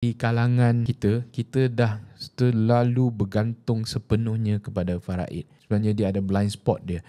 Di kalangan kita, kita dah terlalu bergantung sepenuhnya kepada Faraid. Sebenarnya dia ada blind spot dia.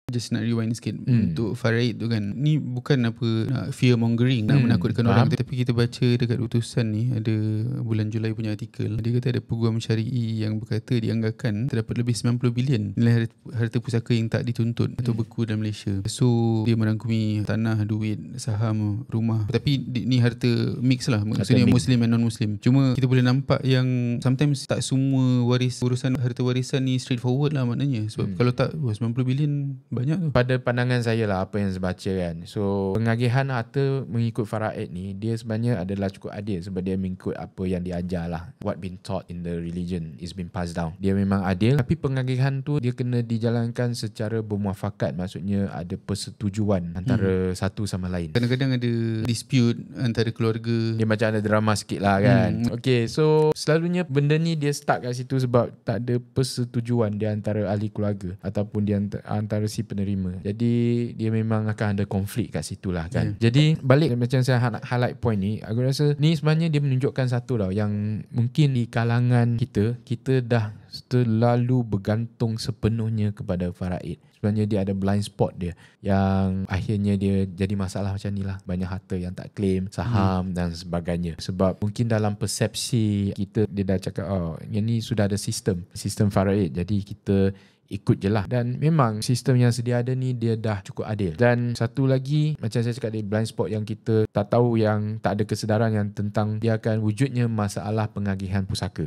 Just nak rewind sikit untuk Faraid tu kan, ni bukan apa nak fear mongering, nak menakutkan orang, tapi kita baca dekat utusan ni ada bulan Julai punya artikel, dia kata ada peguam syari'i yang berkata dianggarkan terdapat lebih 90 bilion nilai harta pusaka yang tak dituntut atau beku dalam Malaysia. So dia merangkumi tanah, duit, saham, rumah, tapi ni harta mix lah, maksudnya Muslim dan non-Muslim. Cuma kita boleh nampak yang sometimes tak semua urusan harta warisan ni straightforward lah maknanya, sebab kalau tak 90 bilion banyak tu. Pada pandangan saya lah, apa yang saya baca kan, so pengagihan harta mengikut Faraid ni, dia sebenarnya adalah cukup adil sebab dia mengikut apa yang diajar lah. What been taught in the religion is been passed down. Dia memang adil, tapi pengagihan tu dia kena dijalankan secara bermuafakat, maksudnya ada persetujuan antara satu sama lain. Kadang-kadang ada dispute antara keluarga, dia macam ada drama sikit lah kan. Okay, so selalunya benda ni dia start kat situ sebab tak ada persetujuan di antara ahli keluarga ataupun di antara si penerima. Jadi dia memang akan ada konflik kat situ lah kan. Jadi balik macam saya highlight point ni, aku rasa ni sebenarnya dia menunjukkan satu tau, yang mungkin di kalangan kita dah terlalu bergantung sepenuhnya kepada Faraid. Sebenarnya dia ada blind spot dia, yang akhirnya dia jadi masalah macam ni lah. Banyak harta yang tak claim, saham dan sebagainya. Sebab mungkin dalam persepsi kita, dia dah cakap, oh yang ni sudah ada sistem Faraid, jadi kita ikut je lah. Dan memang sistem yang sedia ada ni dia dah cukup adil. Dan satu lagi, macam saya cakap, dia blind spot yang kita tak tahu, yang tak ada kesedaran yang tentang dia akan wujudnya masalah pengagihan pusaka.